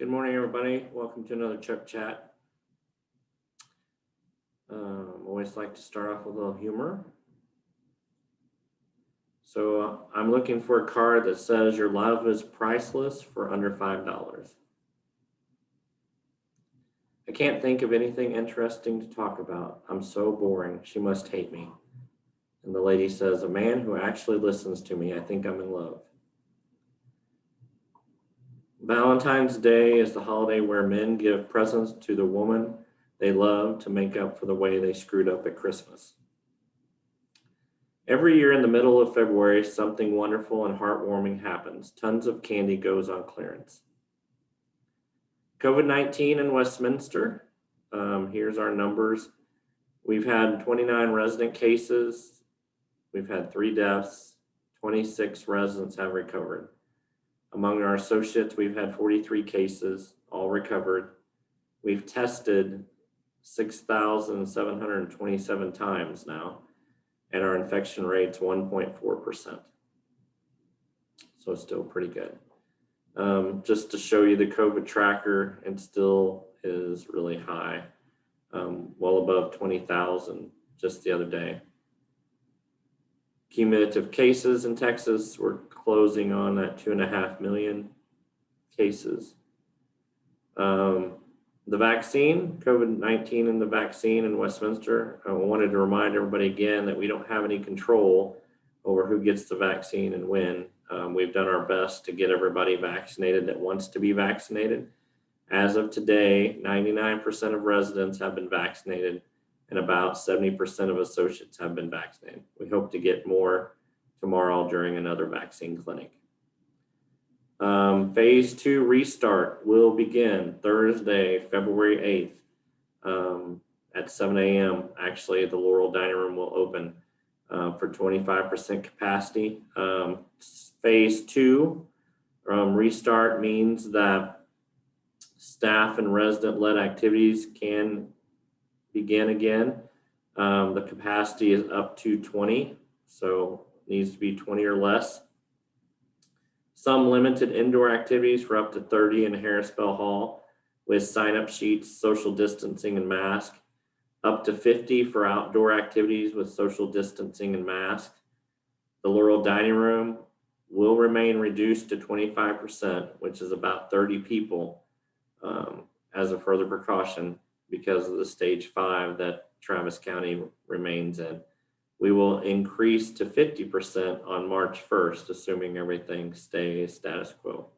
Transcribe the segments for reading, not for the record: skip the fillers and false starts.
Good morning, everybody. Welcome to another Chuck Chat. Always like to start off with a little humor. So I'm looking for a card that says your love is priceless for under $5. I can't think of anything interesting to talk about. I'm so boring. She must hate me. And the lady says, a man who actually listens to me. I think I'm in love. Valentine's Day is the holiday where men give presents to the woman they love to make up for the way they screwed up at Christmas. Every year in the middle of February, something wonderful and heartwarming happens. Tons of candy goes on clearance. COVID-19 in Westminster. Here's our numbers. We've had 29 resident cases. We've had 3 deaths. 26 residents have recovered. Among our associates, we've had 43 cases, all recovered. We've tested 6,727 times now, and our infection rate's 1.4%. So still pretty good. Just to show you the COVID tracker, it still is really high, well above 20,000 just the other day. Cumulative cases in Texas, we're closing on at 2.5 million cases. The vaccine, COVID-19 and the vaccine in Westminster, I wanted to remind everybody again that we don't have any control over who gets the vaccine and when. We've done our best to get everybody vaccinated that wants to be vaccinated. As of today, 99% of residents have been vaccinated and about 70% of associates have been vaccinated. We hope to get more tomorrow during another vaccine clinic. Phase 2 restart will begin Thursday, February 8th at 7 a.m. Actually, the Laurel Dining Room will open for 25% capacity. Phase 2 restart means that staff and resident-led activities can begin again. The capacity is up to 20, so needs to be 20 or less. Some limited indoor activities for up to 30 in Harris Bell Hall with sign-up sheets, social distancing, and mask. Up to 50 for outdoor activities with social distancing and mask. The Laurel Dining Room will remain reduced to 25%, which is about 30 people as a further precaution because of the stage 5 that Travis County remains in. We will increase to 50% on March 1st, assuming everything stays status quo.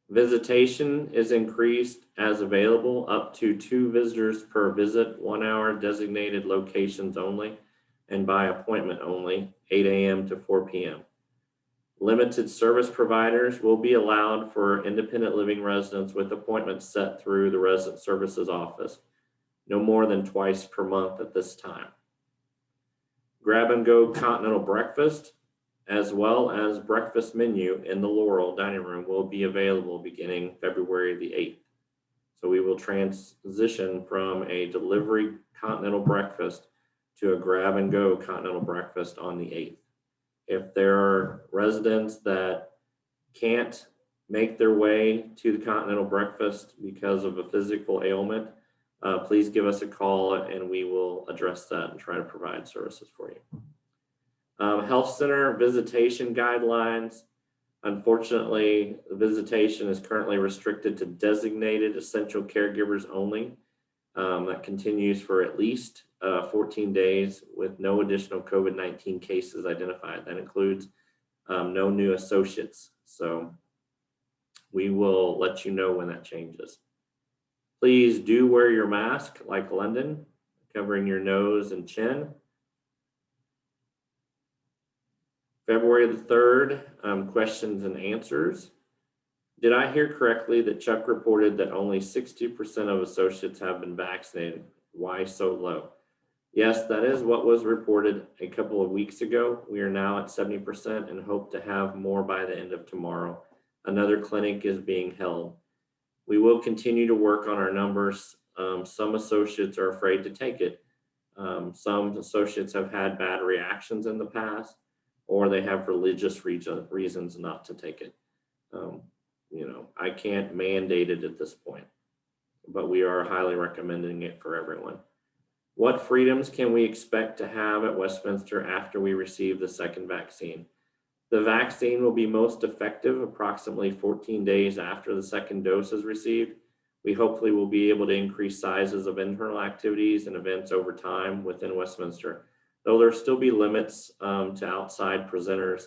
Visitation is increased as available, up to 2 visitors per visit, 1 hour, designated locations only, and by appointment only, 8 a.m. to 4 p.m. Limited service providers will be allowed for independent living residents with appointments set through the resident services office, no more than twice per month at this time. Grab and go continental breakfast, as well as breakfast menu in the Laurel Dining Room will be available beginning February the 8th. So we will transition from a delivery continental breakfast to a grab and go continental breakfast on the 8th. If there are residents that can't make their way to the continental breakfast because of a physical ailment, please give us a call and we will address that and try to provide services for you. Health center visitation guidelines. Unfortunately, the visitation is currently restricted to designated essential caregivers only. That continues for at least 14 days with no additional COVID-19 cases identified. That includes no new associates. So we will let you know when that changes. Please do wear your mask like London, covering your nose and chin. February the 3rd, questions and answers. Did I hear correctly that Chuck reported that only 60% of associates have been vaccinated? Why so low? Yes, that is what was reported a couple of weeks ago. We are now at 70% and hope to have more by the end of tomorrow. Another clinic is being held. We will continue to work on our numbers. Some associates are afraid to take it. Some associates have had bad reactions in the past, or they have religious reasons not to take it. I can't mandate it at this point, but we are highly recommending it for everyone. What freedoms can we expect to have at Westminster after we receive the second vaccine? The vaccine will be most effective approximately 14 days after the second dose is received. We hopefully will be able to increase sizes of internal activities and events over time within Westminster, though there'll still be limits to outside presenters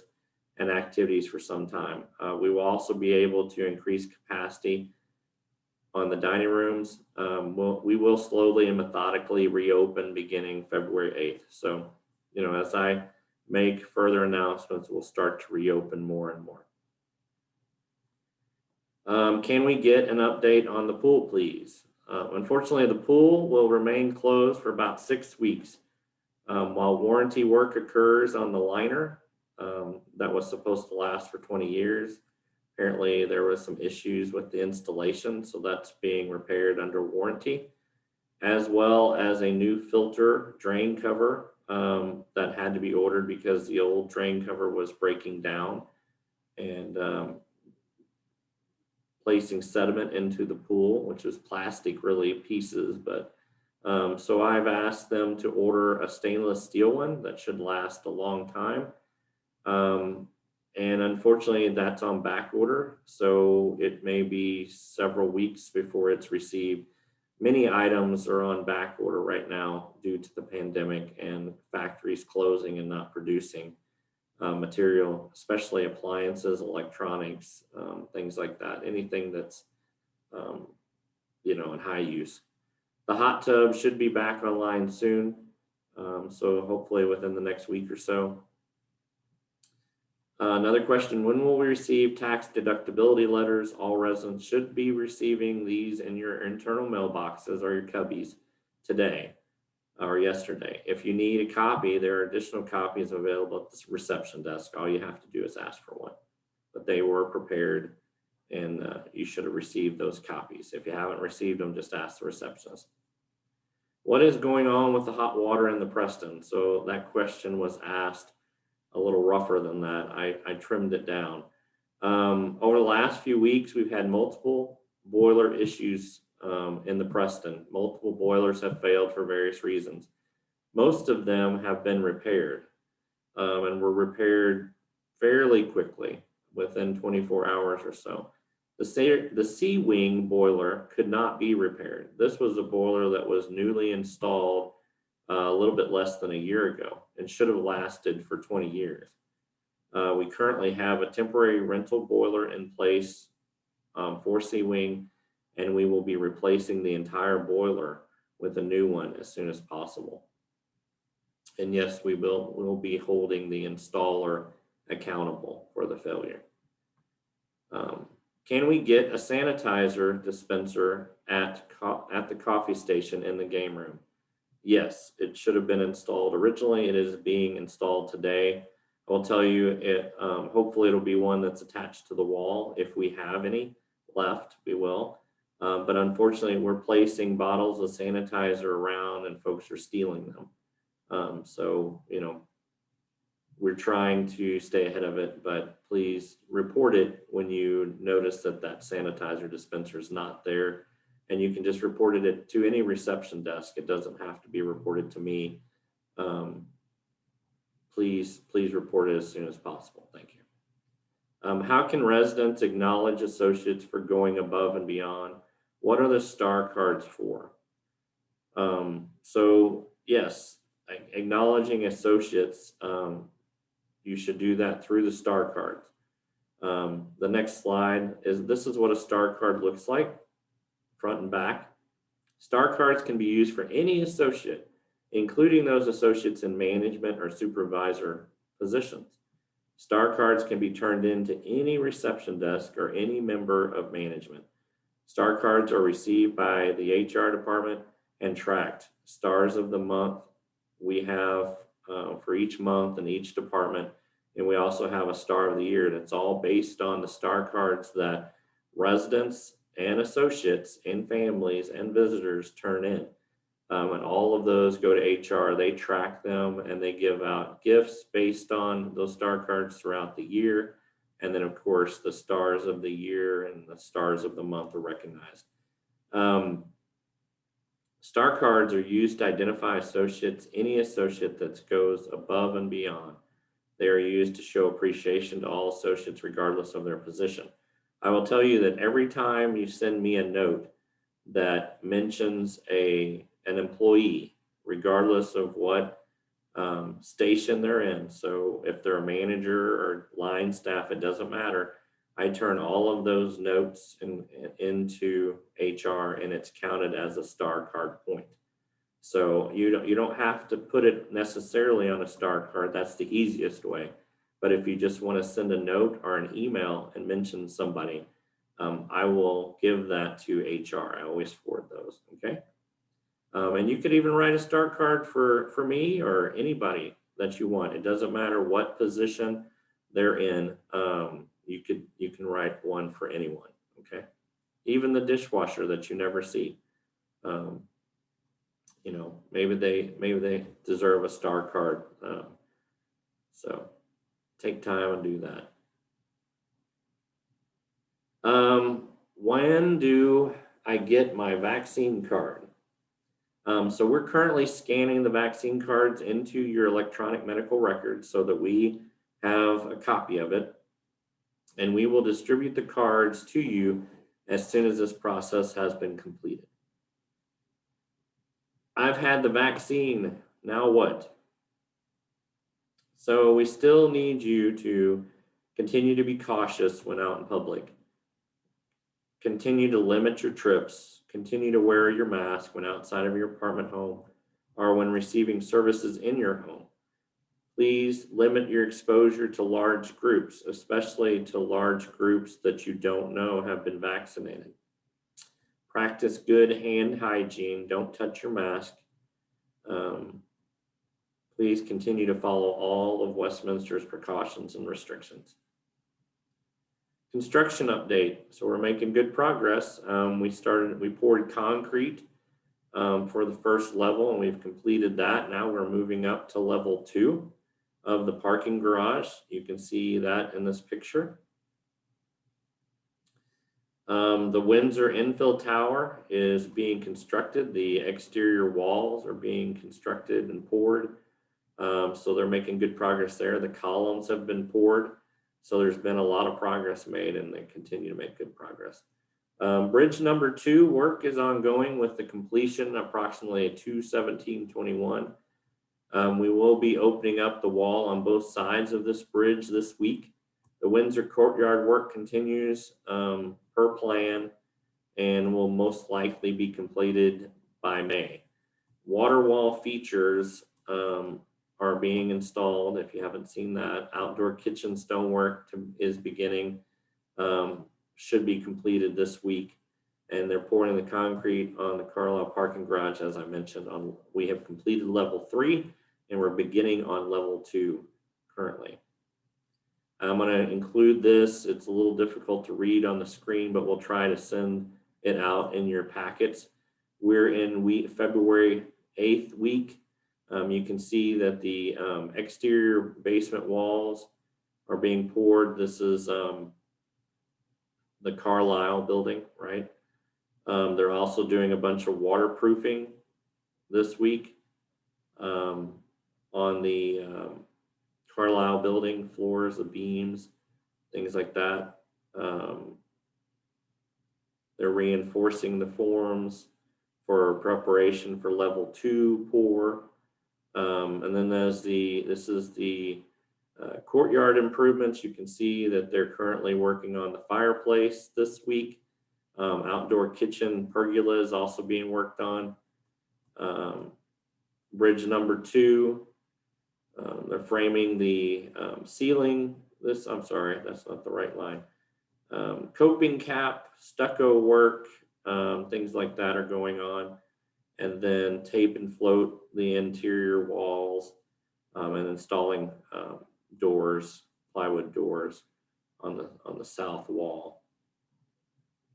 and activities for some time. We will also be able to increase capacity on the dining rooms. We will slowly and methodically reopen beginning February 8th. So, as I make further announcements, we'll start to reopen more and more. Can we get an update on the pool, please? Unfortunately, the pool will remain closed for about 6 weeks while warranty work occurs on the liner that was supposed to last for 20 years. Apparently, there was some issues with the installation, so that's being repaired under warranty, as well as a new filter drain cover that had to be ordered because the old drain cover was breaking down and placing sediment into the pool, which is plastic really pieces. But so I've asked them to order a stainless steel one that should last a long time. And unfortunately, that's on back order, so it may be several weeks before it's received. Many items are on back order right now due to the pandemic and factories closing and not producing material, especially appliances, electronics, things like that, anything that's, in high use. The hot tub should be back online soon, so hopefully within the next week or so. Another question, when will we receive tax deductibility letters? All residents should be receiving these in your internal mailboxes or your cubbies today or yesterday. If you need a copy, there are additional copies available at the reception desk. All you have to do is ask for one. But they were prepared and you should have received those copies. If you haven't received them, just ask the receptionist. What is going on with the hot water in the Preston? So that question was asked a little rougher than that. I trimmed it down. Over the last few weeks, we've had multiple boiler issues in the Preston. Multiple boilers have failed for various reasons. Most of them have been repaired and were repaired fairly quickly within 24 hours or so. The Sea Wing boiler could not be repaired. This was a boiler that was newly installed a little bit less than a year ago and should have lasted for 20 years. We currently have a temporary rental boiler in place for Sea Wing, and we will be replacing the entire boiler with a new one as soon as possible. And yes, we will be holding the installer accountable for the failure. Can we get a sanitizer dispenser at the coffee station in the game room? Yes, it should have been installed originally. It is being installed today. I will tell you, hopefully it'll be one that's attached to the wall. If we have any left, we will. But unfortunately, we're placing bottles of sanitizer around and folks are stealing them. So, we're trying to stay ahead of it, but please report it when you notice that sanitizer dispenser is not there. And you can just report it to any reception desk. It doesn't have to be reported to me. Please report it as soon as possible. Thank you. How can residents acknowledge associates for going above and beyond? What are the star cards for? So yes, acknowledging associates, you should do that through the star cards. The next slide this is what a star card looks like, front and back. Star cards can be used for any associate, including those associates in management or supervisor positions. Star cards can be turned into any reception desk or any member of management. Star cards are received by the HR department and tracked. Stars of the month we have for each month in each department. And we also have a star of the year. And it's all based on the star cards that residents and associates and families and visitors turn in. And all of those go to HR. They track them and they give out gifts based on those star cards throughout the year. And then, of course, the stars of the year and the stars of the month are recognized. Star cards are used to identify associates, any associate that goes above and beyond. They are used to show appreciation to all associates, regardless of their position. I will tell you that every time you send me a note that mentions an employee, regardless of what station they're in, so if they're a manager or line staff, it doesn't matter. I turn all of those notes into HR, and it's counted as a star card point. So you don't have to put it necessarily on a star card. That's the easiest way. But if you just want to send a note or an email and mention somebody, I will give that to HR. I always forward those. Okay. And you could even write a star card for me or anybody that you want. It doesn't matter what position they're in. You can write one for anyone. Okay. Even the dishwasher that you never see. Maybe they deserve a star card. So take time and do that. When do I get my vaccine card? So we're currently scanning the vaccine cards into your electronic medical records so that we have a copy of it, and we will distribute the cards to you as soon as this process has been completed. I've had the vaccine, now what? So we still need you to continue to be cautious when out in public. Continue to limit your trips. Continue to wear your mask when outside of your apartment home or when receiving services in your home. Please limit your exposure to large groups, especially to large groups that you don't know have been vaccinated. Practice good hand hygiene. Don't touch your mask. Please continue to follow all of Westminster's precautions and restrictions. Construction update. So we're making good progress. We poured concrete for the first level, and we've completed that. Now we're moving up to level 2 of the parking garage. You can see that in this picture. The Windsor infill tower is being constructed. The exterior walls are being constructed and poured. So they're making good progress there. The columns have been poured. So there's been a lot of progress made, and they continue to make good progress. Bridge number 2 work is ongoing with the completion approximately at 2/17/21. We will be opening up the wall on both sides of this bridge this week. The Windsor courtyard work continues per plan and will most likely be completed by May. Water wall features are being installed. If you haven't seen that, outdoor kitchen stonework is beginning, should be completed this week. And they're pouring the concrete on the Carlisle parking garage, as I mentioned. We have completed level 3, and we're beginning on level 2 currently. I'm going to include this. It's a little difficult to read on the screen, but we'll try to send it out in your packets. We're in February 8th week. You can see that the exterior basement walls are being poured. This is the Carlisle building, right? They're also doing a bunch of waterproofing this week on the Carlisle building floors, the beams, things like that. They're reinforcing the forms for preparation for level 2 pour. And then this is the courtyard improvements. You can see that they're currently working on the fireplace this week. Outdoor kitchen pergola is also being worked on. Bridge number 2, they're framing the ceiling. I'm sorry, that's not the right line. Coping cap, stucco work, things like that are going on. And then tape and float the interior walls and installing doors, plywood doors on the south wall.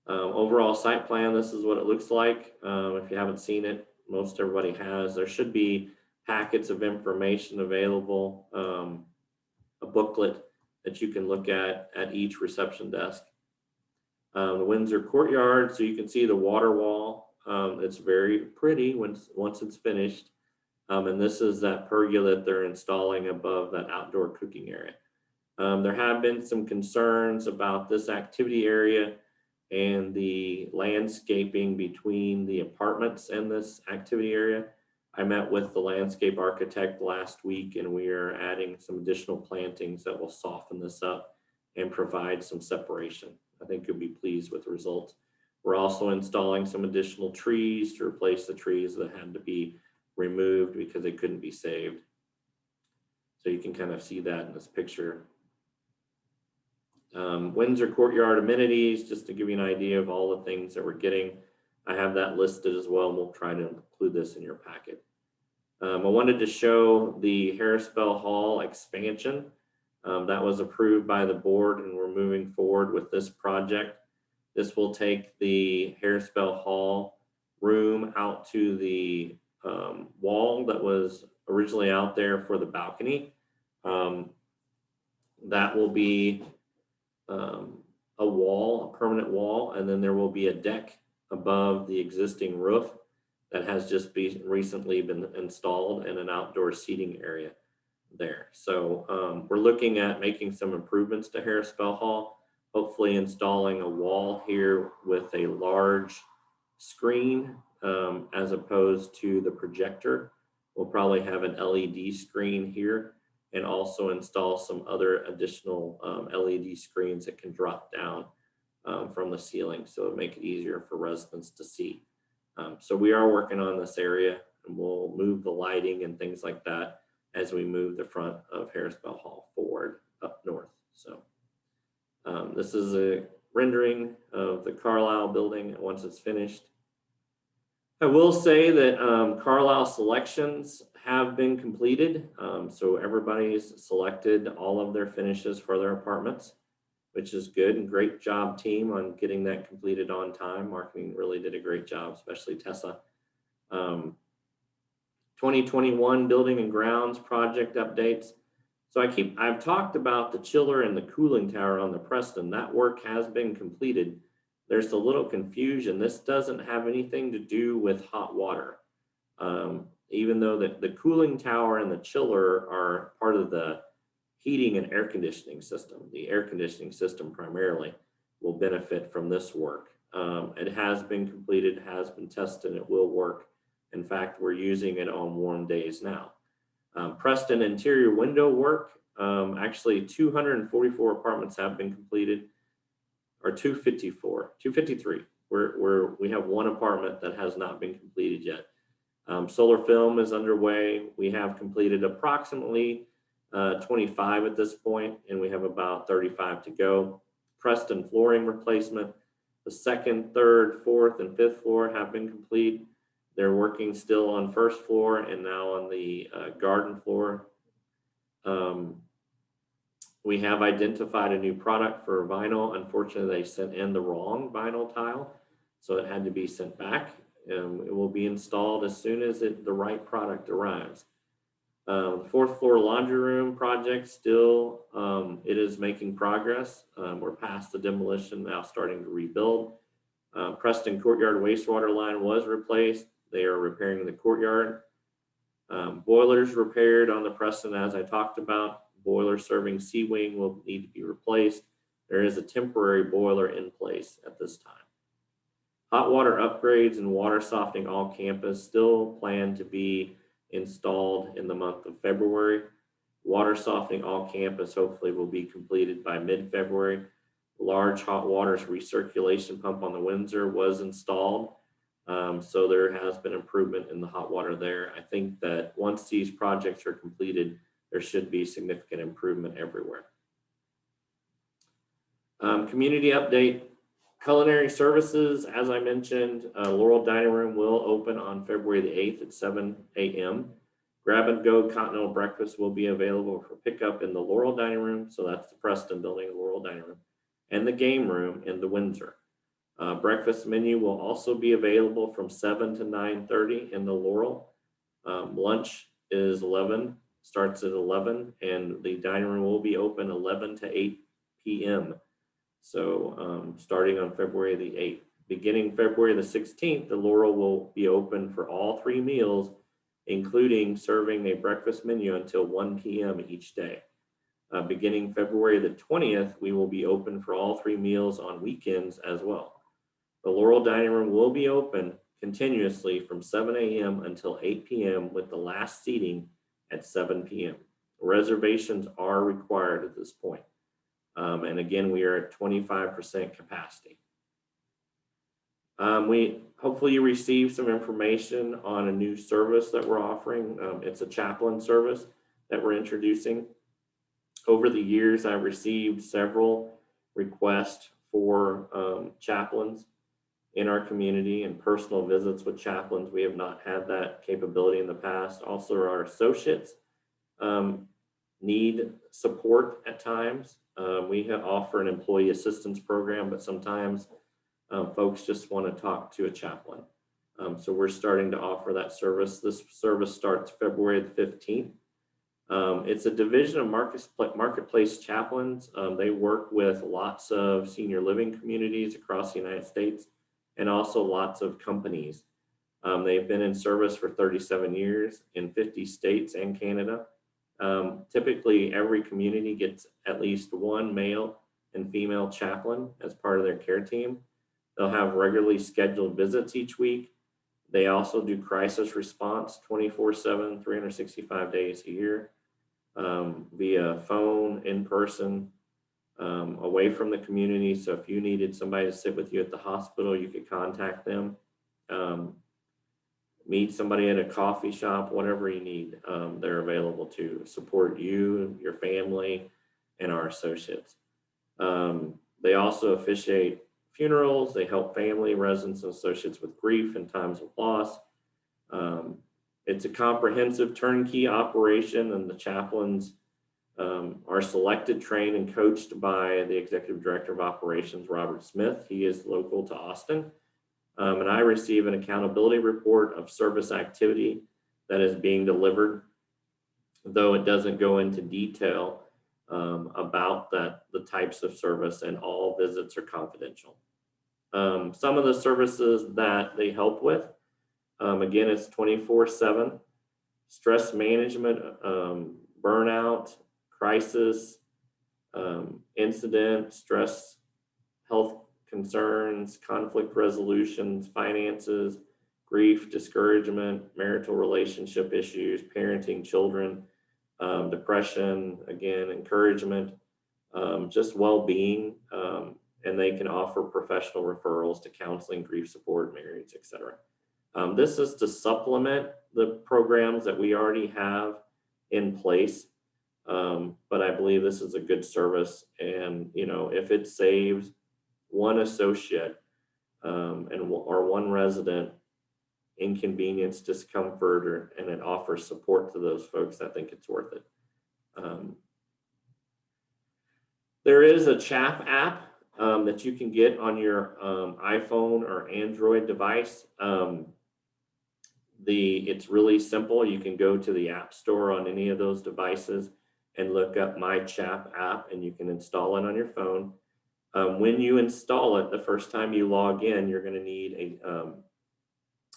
Overall site plan, this is what it looks like. If you haven't seen it, most everybody has. There should be packets of information available, a booklet that you can look at each reception desk. The Windsor courtyard, so you can see the water wall. It's very pretty once it's finished. And this is that pergola that they're installing above that outdoor cooking area. There have been some concerns about this activity area and the landscaping between the apartments and this activity area. I met with the landscape architect last week, and we are adding some additional plantings that will soften this up and provide some separation. I think you'll be pleased with the results. We're also installing some additional trees to replace the trees that had to be removed because they couldn't be saved. So you can kind of see that in this picture. Windsor courtyard amenities, just to give you an idea of all the things that we're getting. I have that listed as well, and we'll try to include this in your packet. I wanted to show the Harris Bell Hall expansion. That was approved by the board, and we're moving forward with this project. This will take the Harris Bell Hall room out to the wall that was originally out there for the balcony. That will be a wall, a permanent wall, and then there will be a deck above the existing roof that has just recently been installed, and an outdoor seating area there. So we're looking at making some improvements to Harris Bell Hall, hopefully installing a wall here with a large screen as opposed to the projector. We'll probably have an LED screen here, and also install some other additional LED screens that can drop down from the ceiling, so it'll make it easier for residents to see. So we are working on this area, and we'll move the lighting and things like that as we move the front of Harris Bell Hall forward up north. So this is a rendering of the Carlisle building once it's finished. I will say that Carlisle selections have been completed. So everybody's selected all of their finishes for their apartments, which is good, and great job team on getting that completed on time. Marketing really did a great job, especially Tessa. 2021 building and grounds project updates. So I've talked about the chiller and the cooling tower on the Preston. That work has been completed. There's a little confusion. This doesn't have anything to do with hot water. Even though the cooling tower and the chiller are part of the heating and air conditioning system. The air conditioning system primarily will benefit from this work. It has been completed, has been tested, it will work. In fact, we're using it on warm days now. Preston interior window work, actually 244 apartments have been completed, or 253. We have one apartment that has not been completed yet. Solar film is underway. We have completed approximately 25 at this point, and we have about 35 to go. Preston flooring replacement, the second, third, fourth, and fifth floor have been complete. They're working still on first floor and now on the garden floor. We have identified a new product for vinyl. Unfortunately, they sent in the wrong vinyl tile, so it had to be sent back. It will be installed as soon as the right product arrives. The fourth floor laundry room project still, it is making progress. We're past the demolition, now starting to rebuild. Preston courtyard wastewater line was replaced. They are repairing the courtyard. Boilers repaired on the Preston, as I talked about. Boiler serving Sea Wing will need to be replaced. There is a temporary boiler in place at this time. Hot water upgrades and water softening all campus still planned to be installed in the month of February. Water softening all campus hopefully will be completed by mid-February. Large hot water recirculation pump on the Windsor was installed. So there has been improvement in the hot water there. I think that once these projects are completed, there should be significant improvement everywhere. Community update. Culinary services, as I mentioned, Laurel Dining Room will open on February the 8th at 7 a.m. Grab and go continental breakfast will be available for pickup in the Laurel Dining Room. So that's the Preston building, the Laurel Dining Room, and the game room in the Windsor. Breakfast menu will also be available from 7 to 9:30 in the Laurel. Lunch is 11 starts at 11, and the dining room will be open 11 to 8 p.m. So starting on February the 8th. Beginning February the 16th, the Laurel will be open for all 3 meals, including serving a breakfast menu until 1 p.m. each day. Beginning February the 20th, we will be open for all 3 meals on weekends as well. The Laurel Dining Room will be open continuously from 7 a.m. until 8 p.m. with the last seating at 7 p.m. Reservations are required at this point. And again, we are at 25% capacity. Hopefully you received some information on a new service that we're offering. It's a chaplain service that we're introducing. Over the years, I've received several requests for chaplains in our community and personal visits with chaplains. We have not had that capability in the past. Also, our associates need support at times. We offer an employee assistance program, but sometimes folks just want to talk to a chaplain. So we're starting to offer that service. This service starts February the 15th. It's a division of Marketplace Chaplains. They work with lots of senior living communities across the United States and also lots of companies. They've been in service for 37 years in 50 states and Canada. Typically, every community gets at least one male and female chaplain as part of their care team. They'll have regularly scheduled visits each week. They also do crisis response 24/7, 365 days a year, via phone, in person, away from the community. So if you needed somebody to sit with you at the hospital, you could contact them. Meet somebody at a coffee shop, whatever you need, they're available to support you, your family, and our associates. They also officiate funerals. They help family, residents, and associates with grief and times of loss. It's a comprehensive turnkey operation, and the chaplains are selected, trained, and coached by the Executive Director of Operations, Robert Smith. He is local to Austin. And I receive an accountability report of service activity that is being delivered, though it doesn't go into detail about the types of service, and all visits are confidential. Some of the services that they help with, again, it's 24/7, stress management, burnout, crisis, incident, stress, health concerns, conflict resolutions, finances, grief, discouragement, marital relationship issues, parenting children, depression, again, encouragement, just well-being, and they can offer professional referrals to counseling, grief support, marriage, etc. This is to supplement the programs that we already have in place, but I believe this is a good service, and if it saves one associate or one resident inconvenience, discomfort, and it offers support to those folks, I think it's worth it. There is a CHAP app that you can get on your iPhone or Android device. It's really simple. You can go to the App Store on any of those devices and look up My CHAP app, and you can install it on your phone. When you install it, the first time you log in, you're going to need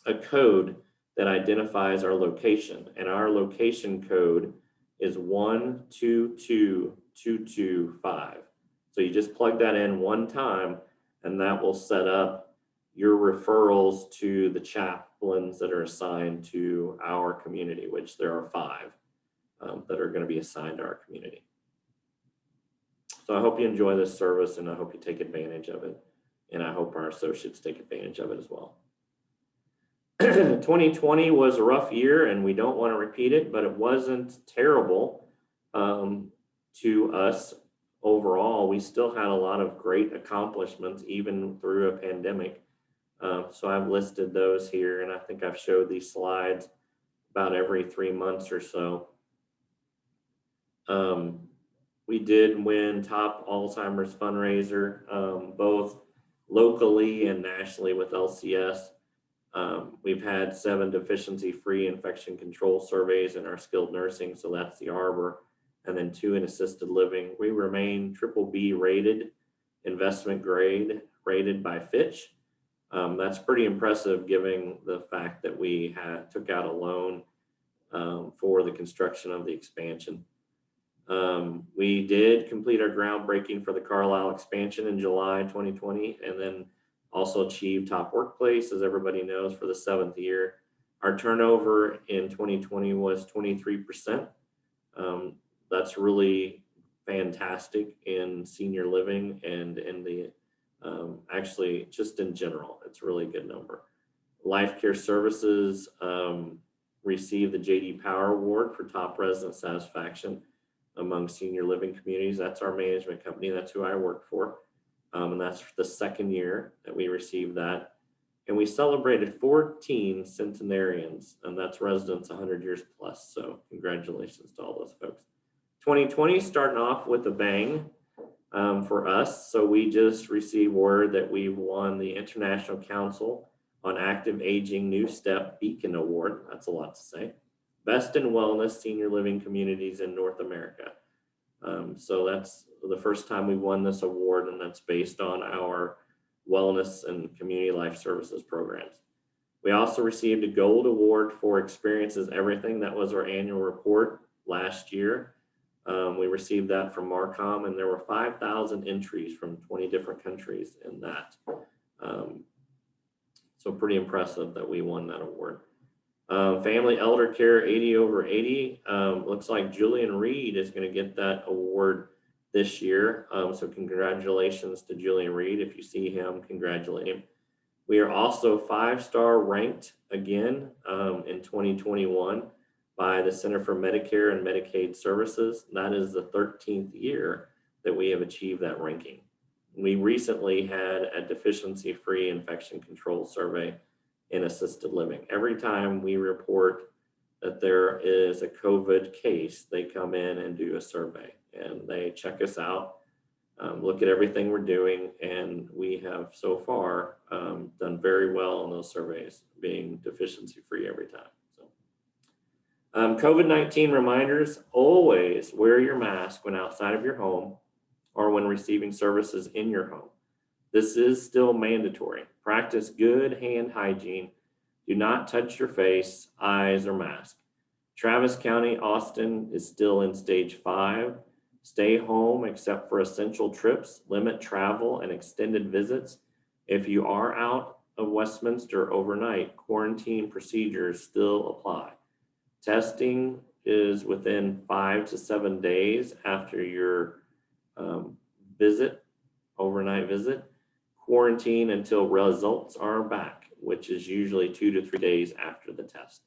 a code that identifies our location, and our location code is 122225. So you just plug that in one time, and that will set up your referrals to the chaplains that are assigned to our community, which there are 5 that are going to be assigned to our community. So I hope you enjoy this service, and I hope you take advantage of it. And I hope our associates take advantage of it as well. 2020 was a rough year, and we don't want to repeat it, but it wasn't terrible to us overall. We still had a lot of great accomplishments, even through a pandemic. So I've listed those here, and I think I've showed these slides about every 3 months or so. We did win top Alzheimer's fundraiser, both locally and nationally with LCS. We've had 7 deficiency-free infection control surveys in our skilled nursing, so that's the Arbor, and then 2 in assisted living. We remain BBB rated, investment grade rated by Fitch. That's pretty impressive given the fact that we took out a loan for the construction of the expansion. We did complete our groundbreaking for the Carlisle expansion in July 2020, and then also achieved top workplace, as everybody knows, for the 7th year. Our turnover in 2020 was 23%. That's really fantastic in senior living and in the actually just in general. It's a really good number. Life Care Services received the J.D. Power Award for top resident satisfaction among senior living communities. That's our management company. That's who I work for. And that's the 2nd year that we received that. And we celebrated 14 centenarians, and that's residents 100 years plus. So congratulations to all those folks. 2020 starting off with a bang for us. So we just received word that we won the International Council on Active Aging New Step Beacon Award. That's a lot to say. Best in Wellness Senior Living Communities in North America. So that's the first time we won this award, and that's based on our wellness and community life services programs. We also received a gold award for Experience is Everything. That was our annual report last year. We received that from Marcom, and there were 5,000 entries from 20 different countries in that. So pretty impressive that we won that award. Family Elder Care 80 over 80. Looks like Julian Reed is going to get that award this year. So congratulations to Julian Reed. If you see him, congratulate him. We are also 5-star ranked again in 2021 by the Center for Medicare and Medicaid Services. That is the 13th year that we have achieved that ranking. We recently had a deficiency-free infection control survey in assisted living. Every time we report that there is a COVID case, they come in and do a survey, and they check us out, look at everything we're doing, and we have so far done very well on those surveys, being deficiency-free every time. COVID-19 reminders: always wear your mask when outside of your home or when receiving services in your home. This is still mandatory. Practice good hand hygiene. Do not touch your face, eyes, or mask. Travis County, Austin is still in stage 5. Stay home except for essential trips. Limit travel and extended visits. If you are out of Westminster overnight, quarantine procedures still apply. Testing is within 5 to 7 days after your overnight visit. Quarantine until results are back, which is usually 2 to 3 days after the test.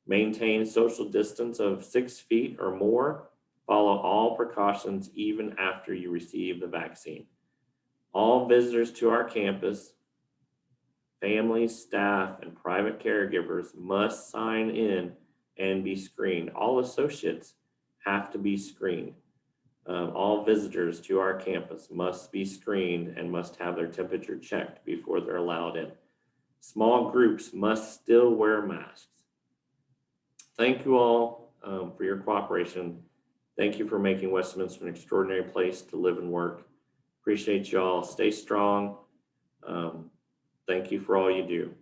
Maintain social distance of 6 feet or more. Follow all precautions even after you receive the vaccine. All visitors to our campus, families, staff, and private caregivers must sign in and be screened. All associates have to be screened. All visitors to our campus must be screened and must have their temperature checked before they're allowed in. Small groups must still wear masks. Thank you all for your cooperation. Thank you for making Westminster an extraordinary place to live and work. Appreciate y'all. Stay strong. Thank you for all you do.